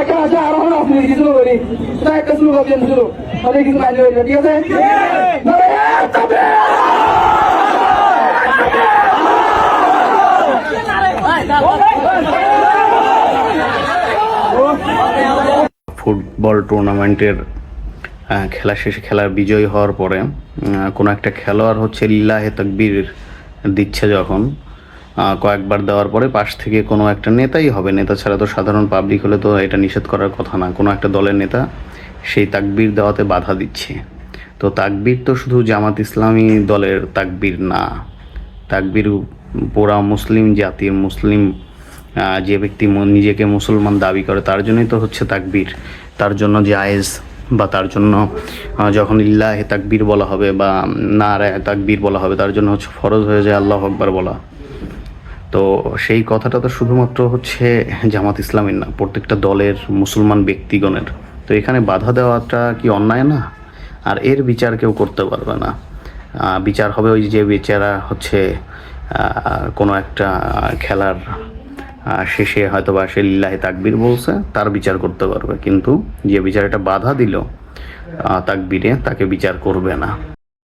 একটা আছে আরো আপনি কিছু করি এটা একটা শুরু করবেন শুরু তাহলে কিছু মাইনে হইবে ঠিক আছে ফুটবল টুর্নামেন্টের খেলা শেষে খেলার বিজয়ী হওয়ার পরে কোনো একটা খেলোয়াড় হচ্ছে লিল্লাহে তাকবীর দিচ্ছে যখন কয়েকবার দেওয়ার পরে পাশ থেকে কোনো একটা নেতাই হবে, নেতা ছাড়া তো সাধারণ পাবলিক হলে তো এটা নিষেধ করার কথা না, কোনো একটা দলের নেতা সেই তাকবীর দেওয়াতে বাধা দিচ্ছে। তো তাকবীর তো শুধু জামাত ইসলামী দলের তাকবীর না, তাকবীর পুরা মুসলিম জাতির, মুসলিম যে ব্যক্তি নিজেকে মুসলমান দাবি করে তার জন্যই তো হচ্ছে তাকবীর। তার জন্য জায়েজ বা তার জন্য যখন ইল্লাহে তাকবীর বলা হবে বা নারায়ে তাকবীর বলা হবে তার জন্য হচ্ছে ফরজ হয়ে যায় আল্লাহু আকবার বলা। তো সেই কথাটা তো শুধুমাত্র হচ্ছে জামাত ইসলামের না, প্রত্যেকটা দলের মুসলমান ব্যক্তিগণের। তো এখানে বাধা দেওয়াটা কি অন্যায় না? আর এর বিচার কেউ করতে পারবে না। বিচার হবে ওই যে বেচারা হচ্ছে কোনো একটা খেলার শেষে হয়তো বা সে লিল্লাহে তাকবীর বলছে তার বিচার করতে পারবে, কিন্তু যে বিচার এটা বাধা দিল তাকবীরে তাকে বিচার করবে না।